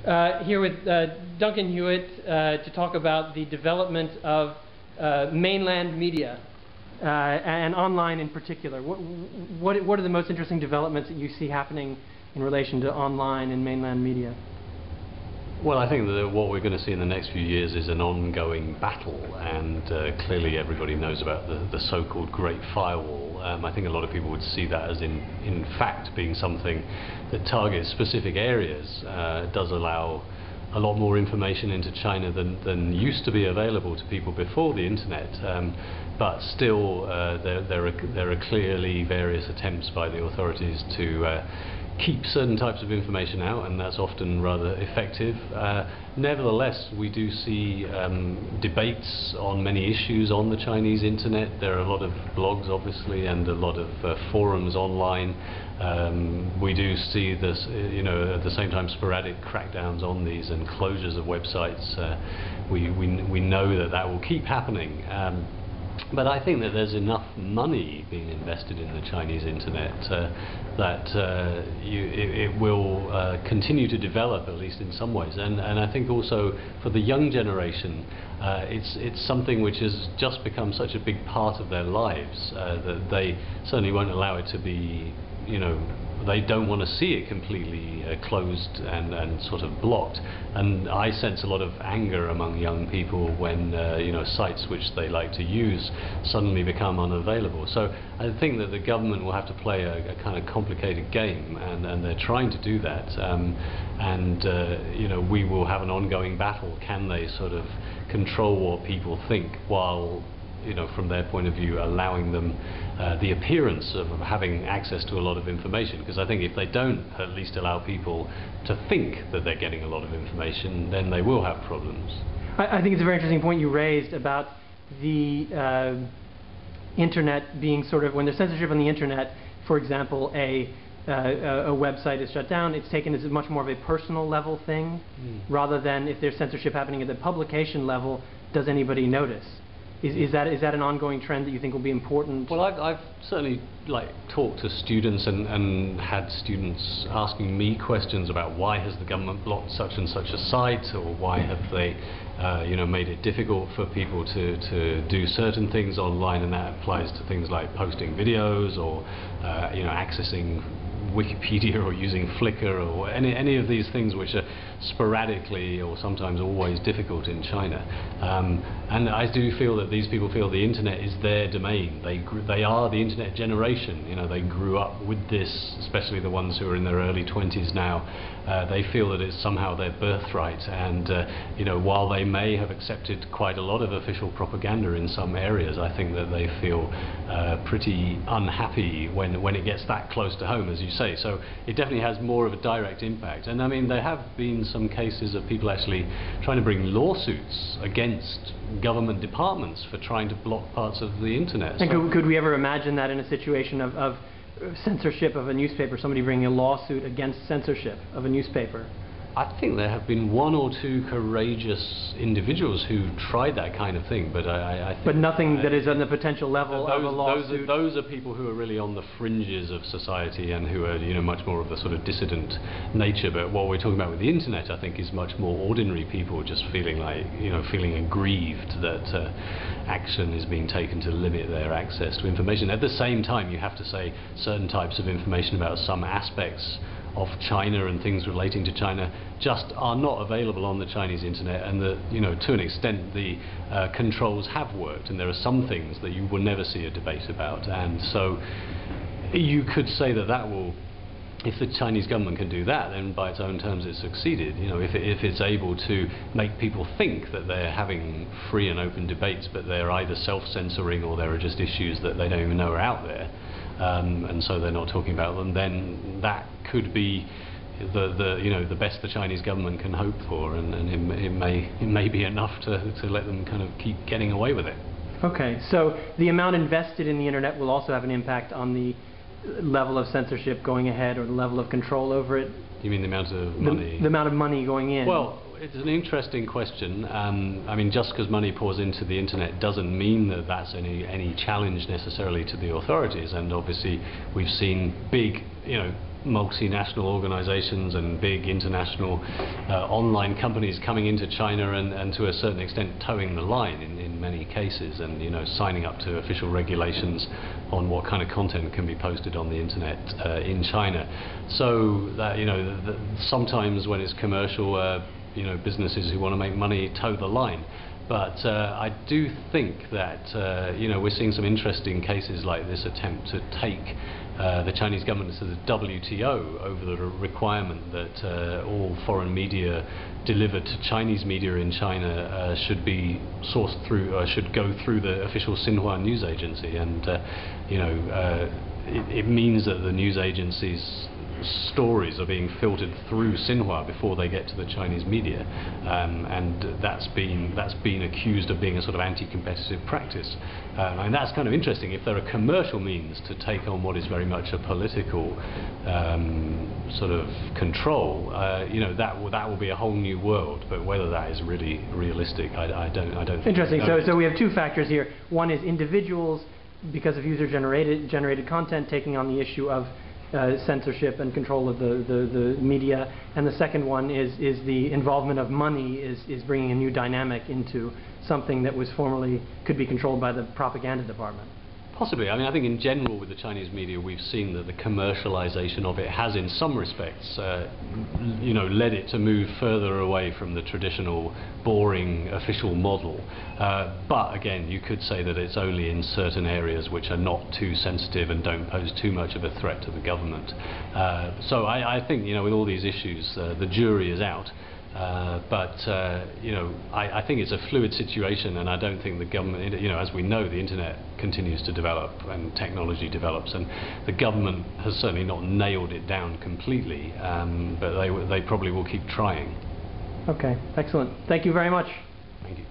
Here with Duncan Hewitt to talk about the development of mainland media and online in particular. What are the most interesting developments that you see happening in relation to online and mainland media? Well, I think that what we're going to see in the next few years is an ongoing battle, and clearly everybody knows about the so-called Great Firewall. I think a lot of people would see that as in fact being something that targets specific areas. It does allow a lot more information into China than used to be available to people before the internet, but still there are clearly various attempts by the authorities to keep certain types of information out, and that's often rather effective. Nevertheless, we do see debates on many issues on the Chinese internet. There are a lot of blogs, obviously, and a lot of forums online. We do see this, at the same time, sporadic crackdowns on these and closures of websites. We know that will keep happening. But I think that there's enough money being invested in the Chinese internet that it will continue to develop, at least in some ways. And I think also for the young generation, it's something which has just become such a big part of their lives that they certainly won't allow it to be, they don't want to see it completely closed and sort of blocked. And I sense a lot of anger among young people when sites which they like to use suddenly become unavailable. So I think that the government will have to play a kind of complicated game, and they're trying to do that. We will have an ongoing battle. Can they sort of control what people think while, from their point of view, allowing them the appearance of having access to a lot of information? Because I think if they don't at least allow people to think that they're getting a lot of information, then they will have problems. I think it's a very interesting point you raised about the internet being sort of, when there's censorship on the internet, for example, a website is shut down, it's taken as much more of a personal level thing, rather than if there's censorship happening at the publication level, does anybody notice? Is that an ongoing trend that you think will be important? Well, I've certainly talked to students and had students asking me questions about why has the government blocked such and such a site, or why have they made it difficult for people to do certain things online, and that applies to things like posting videos or accessing Wikipedia or using Flickr or any of these things which are sporadically or sometimes always difficult in China. And I do feel that these people feel the internet is their domain. They are the internet generation. They grew up with this, especially the ones who are in their early 20s now. They feel that it's somehow their birthright, and while they may have accepted quite a lot of official propaganda in some areas, I think that they feel pretty unhappy when it gets that close to home, as you say. So it definitely has more of a direct impact. And I mean, there have been some cases of people actually trying to bring lawsuits against government departments for trying to block parts of the internet. And could we ever imagine that in a situation of censorship of a newspaper, somebody bringing a lawsuit against censorship of a newspaper? I think there have been one or two courageous individuals who tried that kind of thing, but I think... But nothing that is on the potential level of a lawsuit? Those are people who are really on the fringes of society and who are, much more of the sort of dissident nature. But what we're talking about with the internet, I think, is much more ordinary people just feeling like, feeling aggrieved that action is being taken to limit their access to information. At the same time, you have to say certain types of information about some aspects of China and things relating to China just are not available on the Chinese internet, and that, to an extent, the controls have worked, and there are some things that you will never see a debate about. And so you could say that will, if the Chinese government can do that, then by its own terms it's succeeded. If it's able to make people think that they're having free and open debates, but they're either self-censoring or there are just issues that they don't even know are out there, and so they're not talking about them, then that could be the best the Chinese government can hope for, and it may be enough to let them kind of keep getting away with it. Okay, so the amount invested in the internet will also have an impact on the level of censorship going ahead, or the level of control over it? You mean the amount of money? The amount of money going in. Well, it's an interesting question. I mean, just because money pours into the internet doesn't mean that that's any challenge necessarily to the authorities. And obviously, we've seen big, multinational organizations and big international online companies coming into China and to a certain extent towing the line in many cases, and signing up to official regulations on what kind of content can be posted on the internet in China. So that sometimes when it's commercial, businesses who want to make money toe the line. But I do think that we're seeing some interesting cases like this attempt to take the Chinese government to the WTO over the requirement that all foreign media delivered to Chinese media in China should be sourced through, should go through the official Xinhua news agency, and it means that the news agency's stories are being filtered through Xinhua before they get to the Chinese media, and that's been accused of being a sort of anti-competitive practice. And that's kind of interesting. If there are commercial means to take on what is very much a political sort of control, that will be a whole new world. But whether that is really realistic, I don't think. Interesting. So we have two factors here. One is individuals, because of user-generated content, taking on the issue of censorship and control of the media, and the second one is the involvement of money is bringing a new dynamic into something that was formerly could be controlled by the propaganda department. Possibly. I mean, I think in general with the Chinese media we've seen that the commercialization of it has in some respects led it to move further away from the traditional boring official model. But again, you could say that it's only in certain areas which are not too sensitive and don't pose too much of a threat to the government. So I think with all these issues the jury is out. I think it's a fluid situation, and I don't think the government, as we know, the internet continues to develop and technology develops, and the government has certainly not nailed it down completely, but they probably will keep trying. Okay, excellent. Thank you very much. Thank you.